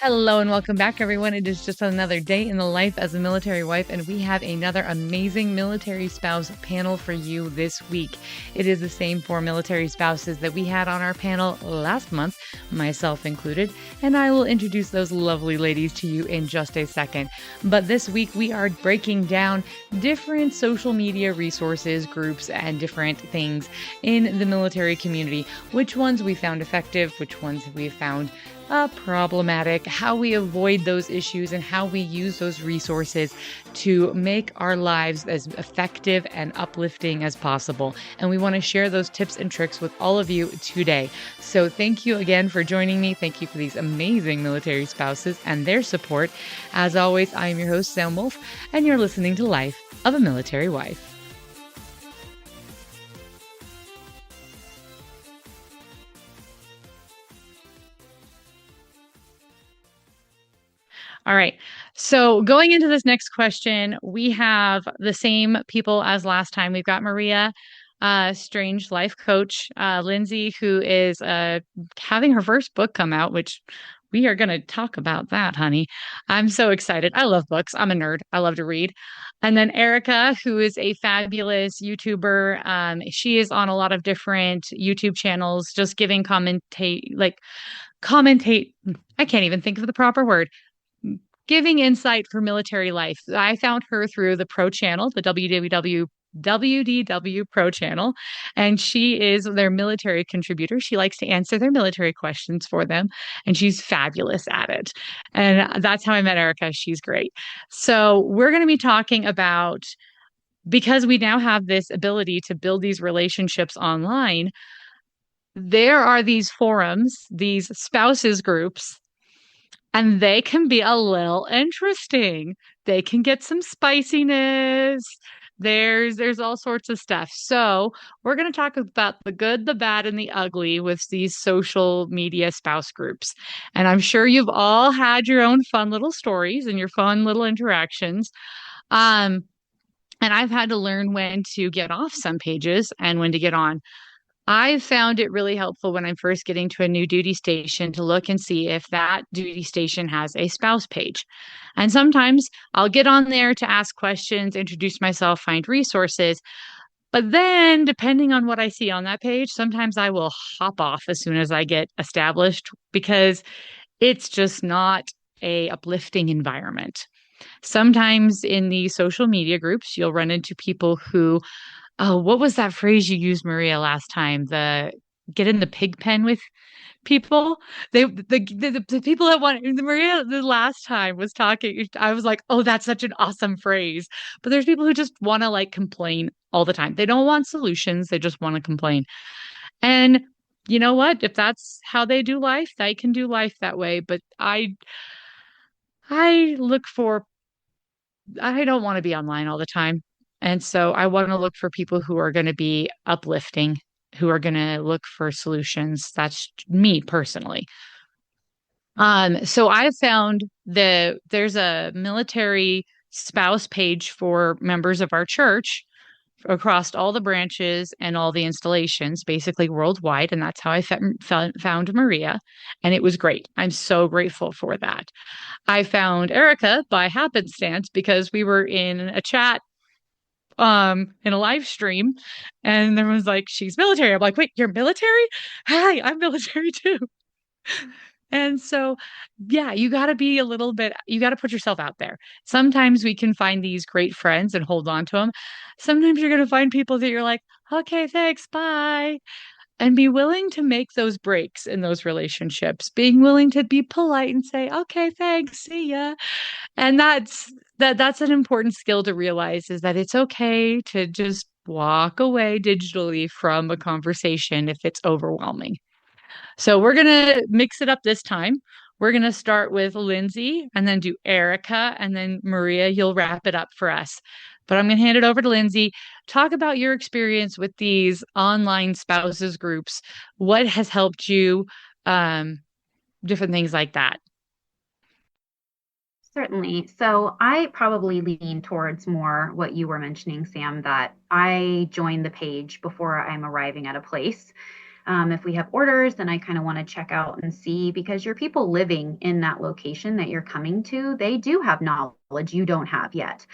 Hello and welcome back, everyone. It is just another day in the life as a military wife, and we have another amazing military spouse panel for you this week. It is the same 4 military spouses that we had on our panel last month, myself included, and I will introduce those lovely ladies to you in just a second. But this week we are breaking down different social media resources, groups, and different things in the military community. Which ones we found effective, which ones we found problematic, how we avoid those issues, and how we use those resources to make our lives as effective and uplifting as possible. And we want to share those tips and tricks with all of you today. So thank you again for joining me. Thank you for these amazing military spouses and their support. As always, I am your host, Sam Wolf, and you're listening to Life of a Military Wife. All right. So going into this next question, we have the same people as last time. We've got Maria, Strange Life Coach, Lindsay, who is having her first book come out, which we are going to talk about that, honey. I'm so excited. I love books. I'm a nerd. I love to read. And then Erica, who is a fabulous YouTuber. She is on a lot of different YouTube channels, just giving commentate. I can't even think of the proper word, giving insight for military life. I found her through the Pro channel, the WDW Pro channel, and she is their military contributor. She likes to answer their military questions for them, and she's fabulous at it. And that's how I met Erica. She's great. So we're going to be talking about, because we now have this ability to build these relationships online, there are these forums, these spouses groups, and they can be a little interesting. They can get some spiciness. There's all sorts of stuff. So we're going to talk about the good, the bad, and the ugly with these social media spouse groups. And I'm sure you've all had your own fun little stories and your fun little interactions. And I've had to learn when to get off some pages and when to get on. I found it really helpful when I'm first getting to a new duty station to look and see if that duty station has a spouse page. And sometimes I'll get on there to ask questions, introduce myself, find resources. But then, depending on what I see on that page, sometimes I will hop off as soon as I get established because it's just not a uplifting environment. Sometimes in the social media groups, you'll run into people who, oh, what was that phrase you used, Maria, last time? The get in the pig pen with people. The people that want Maria the last time was talking. I was like, oh, that's such an awesome phrase. But there's people who just want to like complain all the time. They don't want solutions. They just want to complain. And you know what? If that's how they do life, they can do life that way. But I look for I don't want to be online all the time. And so I want to look for people who are going to be uplifting, who are going to look for solutions. That's me personally. So I've found that there's a military spouse page for members of our church across all the branches and all the installations, basically worldwide. And that's how I found Maria. And it was great. I'm so grateful for that. I found Erica by happenstance because we were in a chat in a live stream and there was like, she's military. I'm like, wait, you're military? Hi, I'm military too. And so, yeah, you got to be a little bit, you got to put yourself out there. Sometimes we can find these great friends and hold on to them. Sometimes you're going to find people that you're like, okay, thanks, bye. And be willing to make those breaks in those relationships, being willing to be polite and say, okay, thanks, see ya. And that's an important skill to realize, is that it's okay to just walk away digitally from a conversation if it's overwhelming. So we're going to mix it up this time. We're going to start with Lindsay and then do Erica and then Maria, you'll wrap it up for us. But I'm going to hand it over to Lindsay. Talk about your experience with these online spouses groups. What has helped you? Different things like that. Certainly. So I probably lean towards more what you were mentioning, Sam, that I join the page before I'm arriving at a place. If we have orders, then I kind of want to check out and see because your people living in that location that you're coming to, they do have knowledge you don't have yet,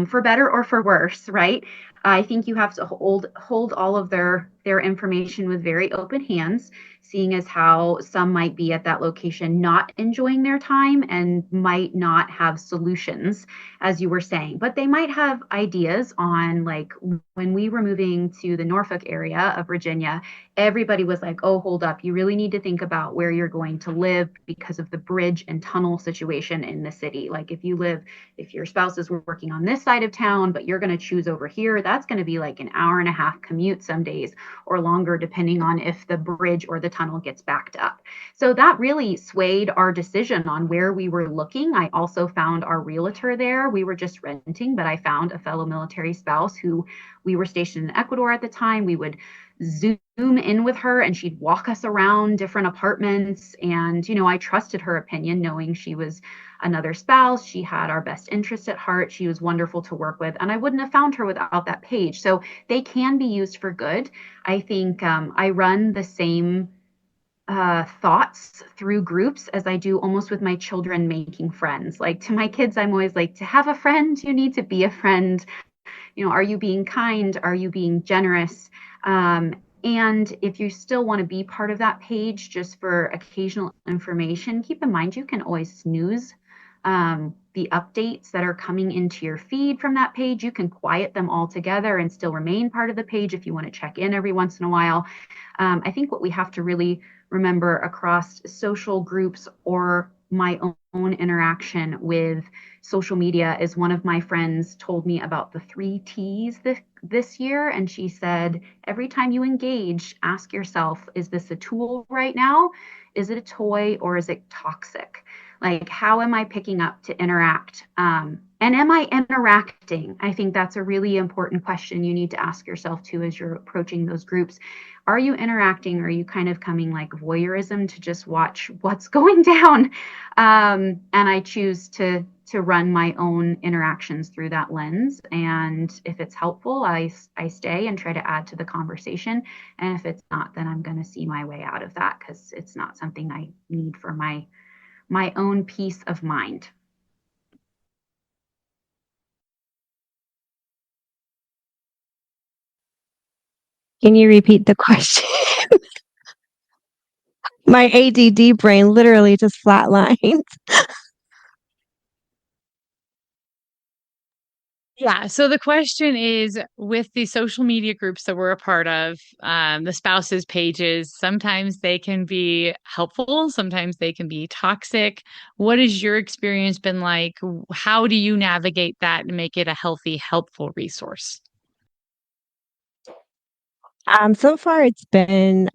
for better or for worse, right? I think you have to hold all of their information with very open hands, seeing as how some might be at that location not enjoying their time and might not have solutions, as you were saying, but they might have ideas on, like, when we were moving to the Norfolk area of Virginia, everybody was like, oh, hold up, you really need to think about where you're going to live because of the bridge and tunnel situation in the city. Like, if your spouse is working on this side of town, but you're going to choose over here, that's going to be like an hour and a half commute some days or longer, depending on if the bridge or the tunnel gets backed up. So that really swayed our decision on where we were looking. I also found our realtor there. We were just renting, but I found a fellow military spouse who, we were stationed in Ecuador at the time. We would Zoom in with her and she'd walk us around different apartments. And, I trusted her opinion, knowing she was another spouse. She had our best interest at heart. She was wonderful to work with. And I wouldn't have found her without that page. So they can be used for good. I think I run the same thoughts through groups as I do almost with my children making friends. Like, to my kids, I'm always like, to have a friend, you need to be a friend. Are you being kind? Are you being generous? And if you still want to be part of that page just for occasional information, keep in mind you can always snooze the updates that are coming into your feed from that page. You can quiet them all together and still remain part of the page if you want to check in every once in a while. I think what we have to really remember across social groups or my own interaction with social media is, one of my friends told me about the 3 T's this year. And she said, every time you engage, ask yourself, is this a tool right now? Is it a toy, or is it toxic? Like, how am I picking up to interact? And am I interacting? I think that's a really important question you need to ask yourself too as you're approaching those groups. Are you interacting? Or are you kind of coming like voyeurism to just watch what's going down? And I choose to run my own interactions through that lens. And if it's helpful, I stay and try to add to the conversation. And if it's not, then I'm going to see my way out of that because it's not something I need for my own peace of mind. Can you repeat the question? My ADD brain literally just flatlined. Yeah. So the question is, with the social media groups that we're a part of, the spouses pages, sometimes they can be helpful, sometimes they can be toxic. What has your experience been like? How do you navigate that and make it a healthy, helpful resource? So far it's been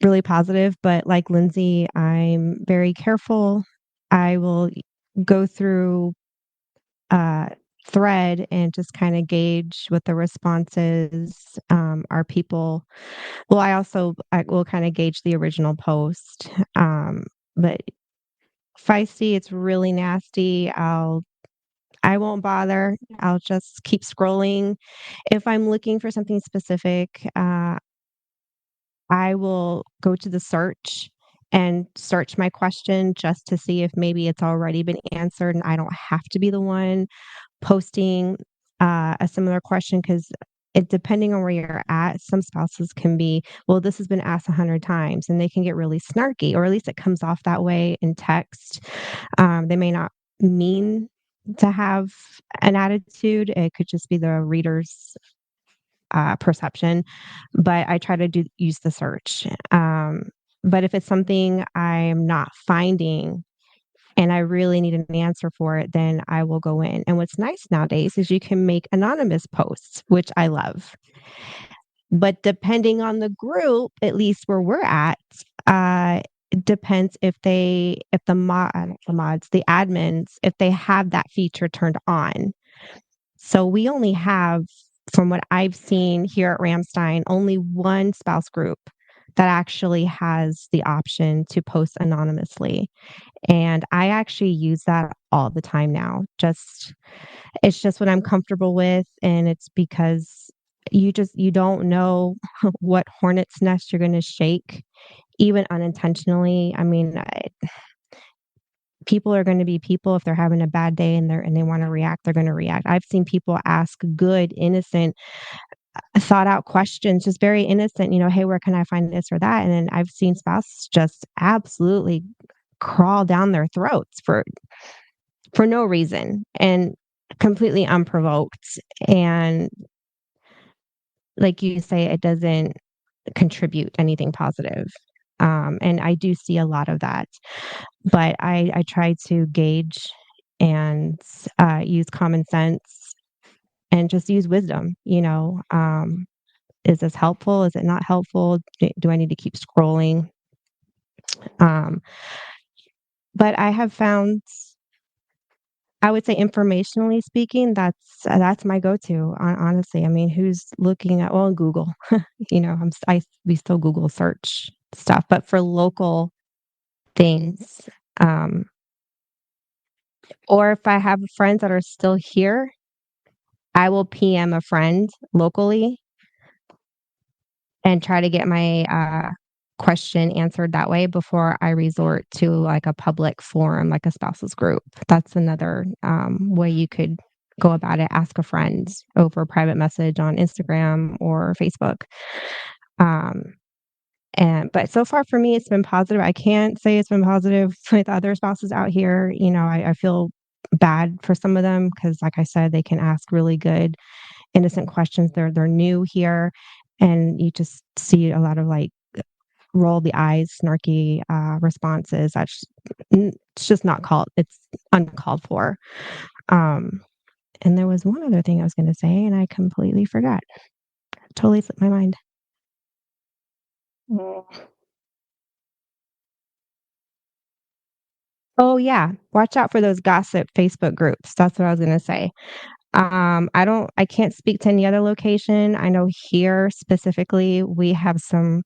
really positive, but like Lindsay, I'm very careful. I will go through uh, thread and just kind of gauge what the responses are. People, well, I will kind of gauge the original post. But feisty, it's really nasty. I won't bother. I'll just keep scrolling. If I'm looking for something specific, I will go to the search and search my question just to see if maybe it's already been answered and I don't have to be the one posting a similar question, because it, depending on where you're at, some spouses can be, well, this has been asked 100 times, and they can get really snarky, or at least it comes off that way in text. They may not mean to have an attitude. It could just be the reader's perception, but I try to use the search. But if it's something I'm not finding and I really need an answer for it, then I will go in. And what's nice nowadays is you can make anonymous posts, which I love. But depending on the group, at least where we're at, it depends if the mods, the admins, if they have that feature turned on. So we only have, from what I've seen here at Ramstein, only one spouse group that actually has the option to post anonymously. And I actually use that all the time now. It's just what I'm comfortable with. And it's because you don't know what hornet's nest you're going to shake, even unintentionally. I mean, people are going to be people. If they're having a bad day and they want to react, they're going to react. I've seen people ask good, innocent, thought out questions, just very innocent, hey, where can I find this or that? And then I've seen spouses just absolutely crawl down their throats for no reason and completely unprovoked. And like you say, it doesn't contribute anything positive. And I do see a lot of that, but I try to gauge and use common sense and just use wisdom. Is this helpful? Is it not helpful? Do I need to keep scrolling? Um, but I have found, I would say, informationally speaking, that's my go-to. Honestly, I mean, who's looking at Google? We still Google search stuff, but for local things, um, or if I have friends that are still here, I will PM a friend locally and try to get my question answered that way before I resort to like a public forum, like a spouses group. That's another way you could go about it. Ask a friend over a private message on Instagram or Facebook. Um, but so far for me, it's been positive. I can't say it's been positive with other spouses out here. I feel bad for some of them because, like I said, they can ask really good, innocent questions. They're new here, and you just see a lot of like roll the eyes, snarky responses. It's just not called. It's uncalled for. Um, and there was one other thing I was going to say, and I completely forgot. Totally slipped my mind. Mm. Oh yeah, watch out for those gossip Facebook groups. That's what I was going to say. I can't speak to any other location. I know here specifically, we have some,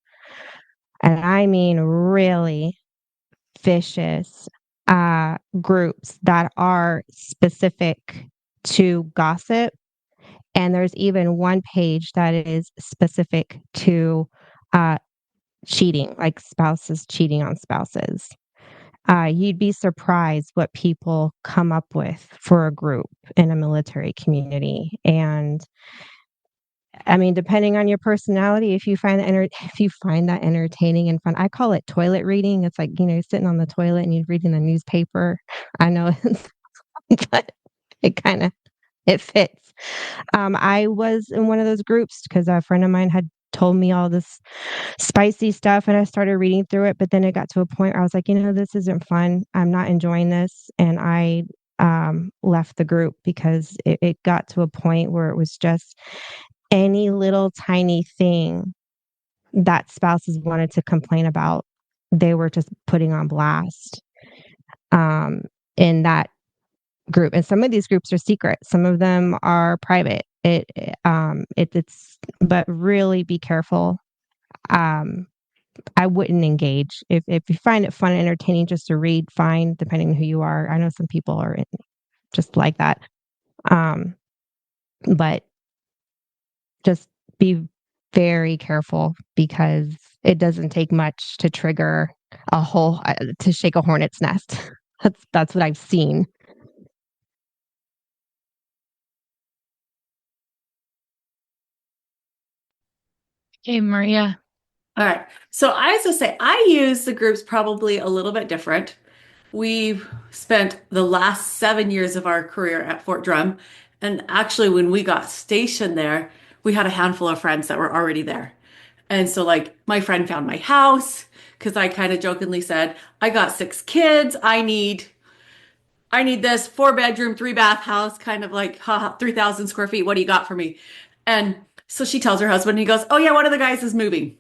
and I mean really vicious groups that are specific to gossip. And there's even one page that is specific to uh, cheating, like spouses cheating on spouses. You'd be surprised what people come up with for a group in a military community. And I mean, depending on your personality, if you find that entertaining and fun, I call it toilet reading. It's like, sitting on the toilet and you're reading the newspaper. I know, but it kind of it fits. I was in one of those groups because a friend of mine had told me all this spicy stuff, and I started reading through it. But then it got to a point where I was like, this isn't fun. I'm not enjoying this, and I left the group because it got to a point where it was just any little tiny thing that spouses wanted to complain about, they were just putting on blast um, in that group. And some of these groups are secret. Some of them are private. But really be careful. Um, I wouldn't engage. If you find it fun and entertaining just to read, fine, depending on who you are. I know some people are just like that. Um, but just be very careful because it doesn't take much to trigger to shake a hornet's nest. That's what I've seen. Hey, Maria. All right. So I was to say, I use the groups probably a little bit different. We've spent the last 7 years of our career at Fort Drum. And actually, when we got stationed there, we had a handful of friends that were already there. And so, like, my friend found my house because I kind of jokingly said, I got 6 kids. I need this 4 bedroom, 3 bath house, kind of like, haha, 3,000 square feet. What do you got for me? And so she tells her husband, and he goes, oh, yeah, one of the guys is moving.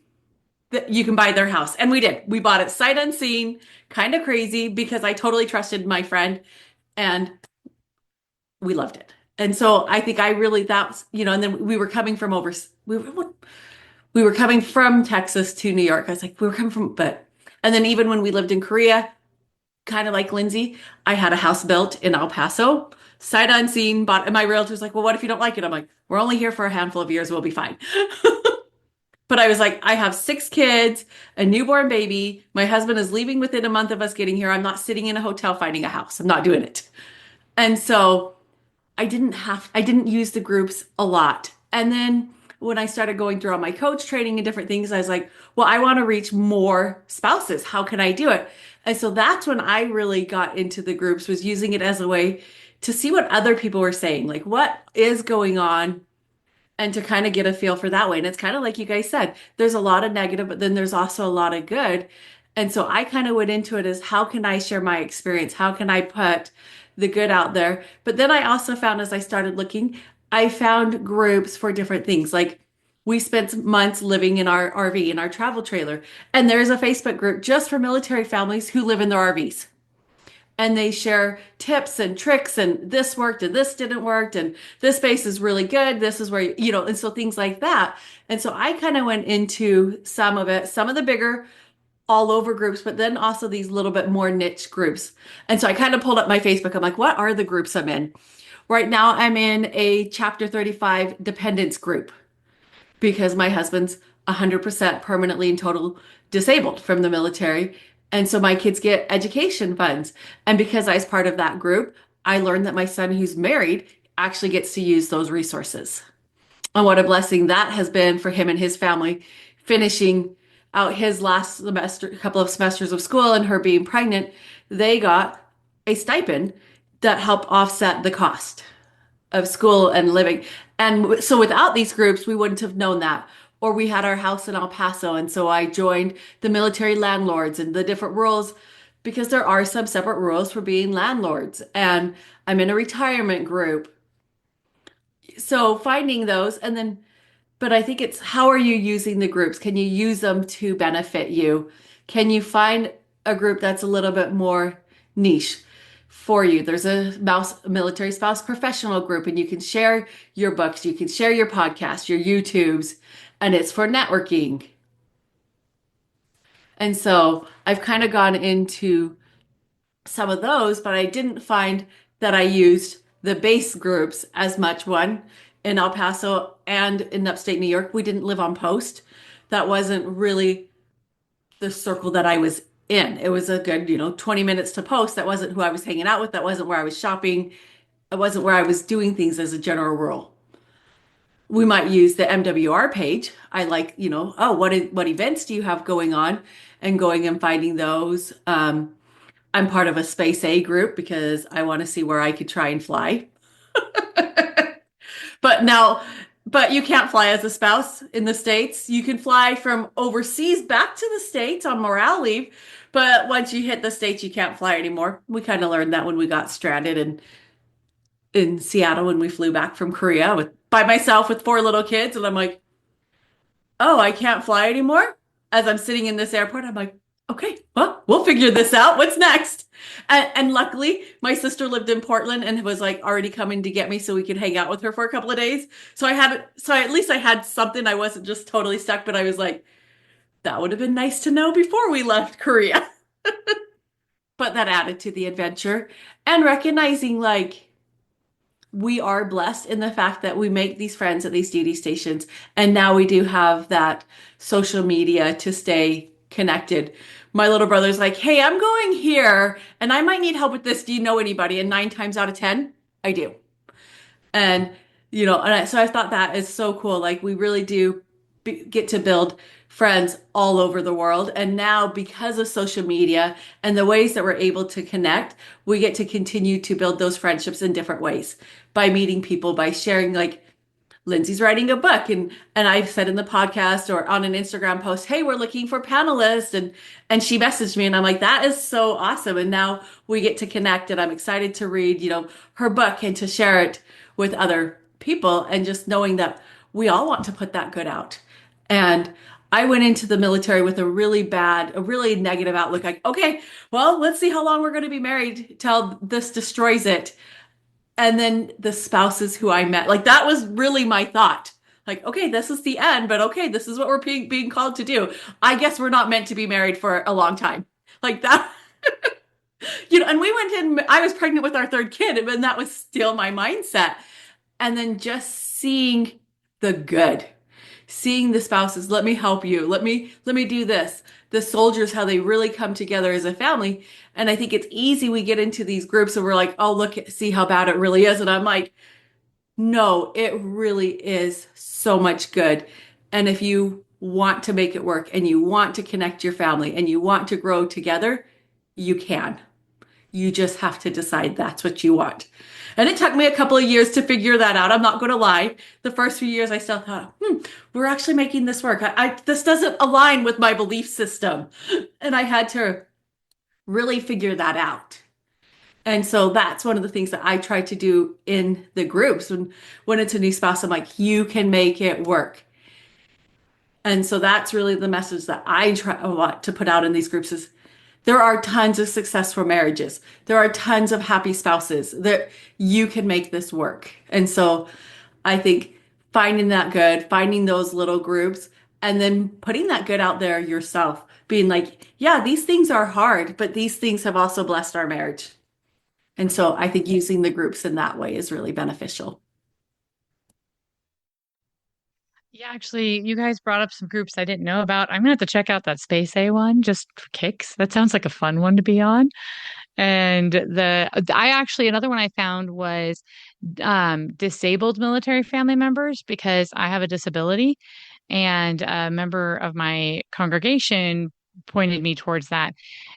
You can buy their house. And we did. We bought it sight unseen, kind of crazy because I totally trusted my friend and we loved it. And so I think I really, that was, and then we were coming from we we were coming from Texas to New York. I was like, we were coming from, and then even when we lived in Korea, kind of like Lindsay, I had a house built in El Paso, sight unseen, bought, and my realtor's like, well, what if you don't like it? I'm like, we're only here for a handful of years. We'll be fine. But I was like, I have 6 kids, a newborn baby. My husband is leaving within a month of us getting here. I'm not sitting in a hotel finding a house. I'm not doing it. And so I didn't use the groups a lot. And then when I started going through all my coach training and different things, I was like, well, I want to reach more spouses. How can I do it? And so that's when I really got into the groups, was using it as a way to see what other people were saying, like what is going on, and to kind of get a feel for that way. And it's kind of like you guys said, there's a lot of negative, but then there's also a lot of good. And so I kind of went into it as, how can I share my experience? How can I put the good out there? But then I also found, as I started looking, I found groups for different things. Like, we spent months living in our RV, in our travel trailer, and there's a Facebook group just for military families who live in their RVs, and they share tips and tricks, and this worked and this didn't work, and this space is really good, this is where and so things like that. And so I kind of went into some of it, some of the bigger all over groups, but then also these little bit more niche groups. And so I kind of pulled up my Facebook. I'm like, what are the groups I'm in right now? I'm in a chapter 35 dependence group, because my husband's 100% permanently and total disabled from the military. And so my kids get education funds. And because I was part of that group, I learned that my son, who's married, actually gets to use those resources. And what a blessing that has been for him and his family, finishing out his last semester, couple of semesters of school, and her being pregnant. They got a stipend that helped offset the cost of school and living. And so without these groups, we wouldn't have known that. Or we had our house in El Paso. And so I joined the military landlords and the different rules, because there are some separate rules for being landlords. And I'm in a retirement group. So finding those, and then, but I think it's, how are you using the groups? Can you use them to benefit you? Can you find a group that's a little bit more niche for you? There's a military spouse professional group, and you can share your books, you can share your podcasts, your YouTubes, and it's for networking. And so I've kind of gone into some of those, but I didn't find that I used the base groups as much. One, in El Paso and in upstate New York, we didn't live on post. That wasn't really the circle that I was in. It was a good, 20 minutes to post. That wasn't who I was hanging out with. That wasn't where I was shopping. It wasn't where I was doing things as a general rule. We might use the MWR page. I like, oh, what events do you have going on? And going and finding those. I'm part of a Space A group because I want to see where I could try and fly. But you can't fly as a spouse in the States. You can fly from overseas back to the States on morale leave. But once you hit the States, you can't fly anymore. We kind of learned that when we got stranded in Seattle when we flew back from Korea by myself with 4 little kids. And I'm like, oh, I can't fly anymore. As I'm sitting in this airport, I'm like, okay, well, we'll figure this out. What's next? And luckily, my sister lived in Portland and was like already coming to get me so we could hang out with her for a couple of days. So at least I had something. I wasn't just totally stuck, but I was like, that would have been nice to know before we left Korea. But that added to the adventure, and recognizing like, we are blessed in the fact that we make these friends at these duty stations. And now we do have that social media to stay connected. My little brother's like, hey, I'm going here and I might need help with this. Do you know anybody? And 9 times out of 10, I do. And, so I thought that is so cool. Like, we really do get to build friends all over the world. And now, because of social media and the ways that we're able to connect, we get to continue to build those friendships in different ways, by meeting people, by sharing, like, Lindsay's writing a book, and I've said in the podcast or on an Instagram post, hey, we're looking for panelists, and she messaged me, and I'm like, that is so awesome. And now we get to connect, and I'm excited to read, her book and to share it with other people, and just knowing that we all want to put that good out. And I went into the military with a really negative outlook. Like, okay, well, let's see how long we're going to be married till this destroys it. And then the spouses who I met, like, that was really my thought. Like, okay, this is the end, but okay, this is what we're being called to do. I guess we're not meant to be married for a long time. Like that, and we went in, I was pregnant with our third kid, and that was still my mindset. And then just seeing the good, seeing the spouses, let me help you. Let me do this. The soldiers, how they really come together as a family. And I think it's easy. We get into these groups and we're like, oh, look, see how bad it really is. And I'm like, no, it really is so much good. And if you want to make it work and you want to connect your family and you want to grow together, you can. You just have to decide that's what you want. And it took me a couple of years to figure that out. I'm not going to lie. The first few years, I still thought, we're actually making this work. This doesn't align with my belief system. And I had to really figure that out. And so that's one of the things that I try to do in the groups. When it's a new spouse, I'm like, you can make it work. And so that's really the message that I want to put out in these groups is there are tons of successful marriages. There are tons of happy spouses that you can make this work. And so I think finding that good, finding those little groups, and then putting that good out there yourself, being like, yeah, these things are hard, but these things have also blessed our marriage. And so I think using the groups in that way is really beneficial. Yeah, actually, you guys brought up some groups I didn't know about. I'm gonna have to check out that Space A one just for kicks. That sounds like a fun one to be on. And I actually another one I found was disabled military family members because I have a disability, and a member of my congregation pointed me towards that.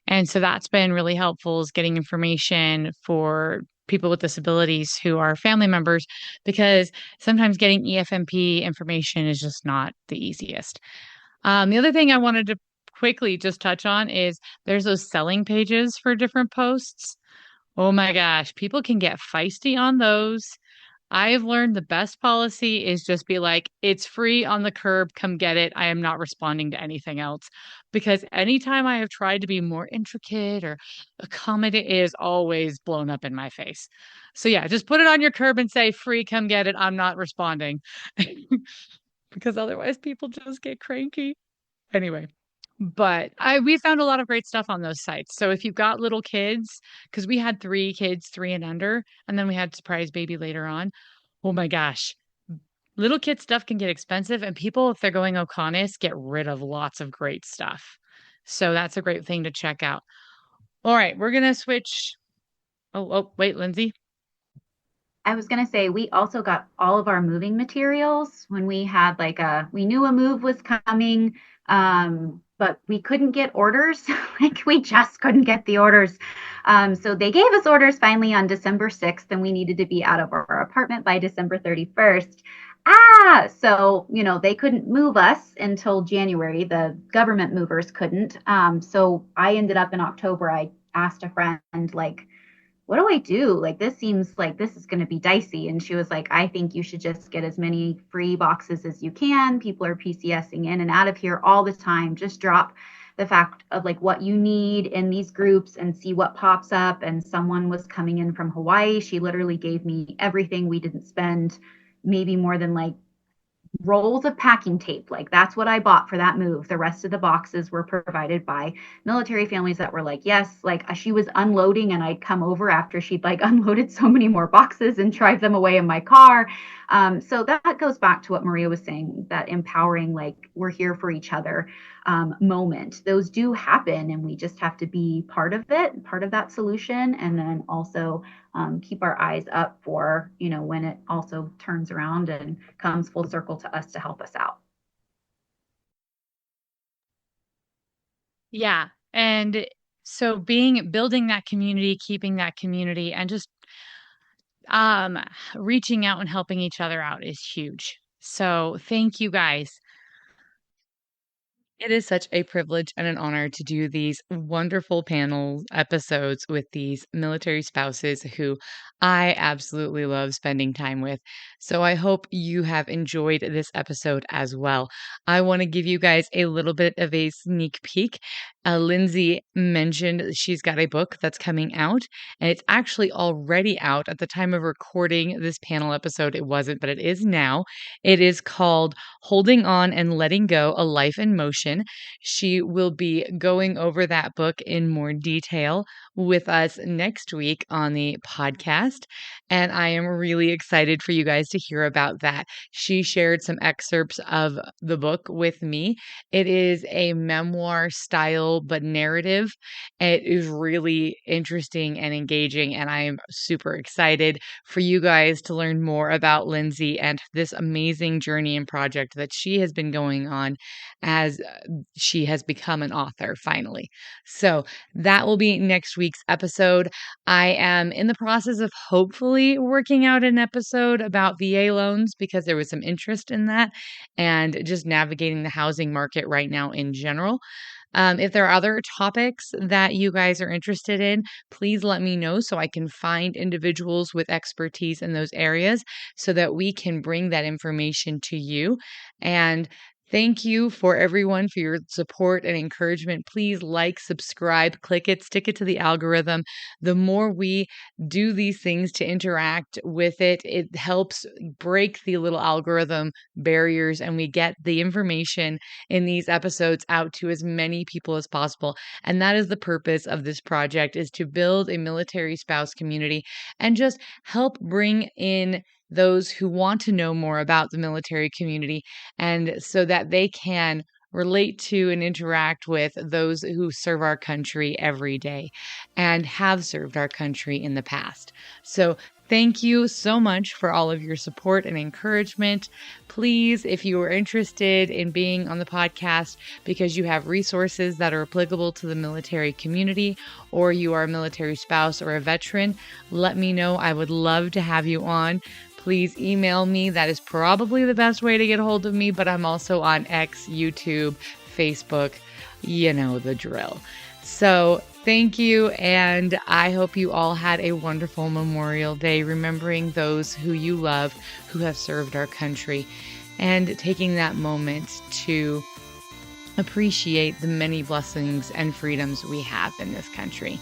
And so that's been really helpful is getting information for people with disabilities who are family members because sometimes getting EFMP information is just not the easiest. The other thing I wanted to quickly just touch on is there's those selling pages for different posts. Oh my gosh, people can get feisty on those. I've learned the best policy is just be like, it's free on the curb, come get it. I am not responding to anything else. Because anytime I have tried to be more intricate or accommodate, it is always blown up in my face. So yeah, just put it on your curb and say, free, come get it. I'm not responding. Because otherwise people just get cranky. Anyway, but we found a lot of great stuff on those sites. So if you've got little kids, because we had 3 kids, 3 and under, and then we had surprise baby later on. Oh my gosh. Little kid stuff can get expensive, and people, if they're going Oconus, get rid of lots of great stuff. So that's a great thing to check out. All right, we're gonna switch. Wait, Lindsay. I was going to say, we also got all of our moving materials when we had we knew a move was coming, but we couldn't get orders. Like we just couldn't get the orders. So they gave us orders finally on December 6th, and we needed to be out of our apartment by December 31st. So, they couldn't move us until January. The government movers couldn't. So I ended up in October. I asked a friend, like, what do I do? Like, this seems like this is going to be dicey. And she was like, I think you should just get as many free boxes as you can. People are PCSing in and out of here all the time. Just drop the fact of like what you need in these groups and see what pops up. And someone was coming in from Hawaii. She literally gave me everything. We didn't spend maybe more than like rolls of packing tape. Like that's what I bought for that move. The rest of the boxes were provided by military families that were like, yes, like she was unloading and I'd come over after she'd like unloaded so many more boxes and drive them away in my car. So that goes back to what Maria was saying, that empowering, like we're here for each other moment. Those do happen and we just have to be part of it, part of that solution. And then also keep our eyes up for, when it also turns around and comes full circle to us to help us out. Yeah. And so building that community, keeping that community, and just um reaching out and helping each other out is huge. So thank you guys. It is such a privilege and an honor to do these wonderful panel episodes with these military spouses who I absolutely love spending time with. So I hope you have enjoyed this episode as well. I want to give you guys a little bit of a sneak peek Lindsay mentioned she's got a book that's coming out, and it's actually already out at the time of recording this panel episode. It wasn't, but it is now. It is called Holding On and Letting Go, A Life in Motion. She will be going over that book in more detail with us next week on the podcast, and I am really excited for you guys to hear about that. She shared some excerpts of the book with me. It is a memoir style, but narrative. It is really interesting and engaging, and I am super excited for you guys to learn more about Lindsay and this amazing journey and project that she has been going on as she has become an author finally. So that will be next week's episode. I am in the process of hopefully working out an episode about VA loans because there was some interest in that and just navigating the housing market right now in general. If there are other topics that you guys are interested in, please let me know so I can find individuals with expertise in those areas so that we can bring that information to you. And thank you for everyone for your support and encouragement. Please like, subscribe, click it, stick it to the algorithm. The more we do these things to interact with it, it helps break the little algorithm barriers and we get the information in these episodes out to as many people as possible. And that is the purpose of this project, is to build a military spouse community and just help bring in those who want to know more about the military community, and so that they can relate to and interact with those who serve our country every day and have served our country in the past. So thank you so much for all of your support and encouragement. Please, if you are interested in being on the podcast because you have resources that are applicable to the military community, or you are a military spouse or a veteran, let me know. I would love to have you on. Please email me. That is probably the best way to get a hold of me, but I'm also on X, YouTube, Facebook. You know the drill. So thank you, and I hope you all had a wonderful Memorial Day, remembering those who you love, who have served our country, and taking that moment to appreciate the many blessings and freedoms we have in this country.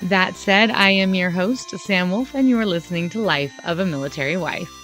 That said, I am your host, Sam Wolf, and you are listening to Life of a Military Wife.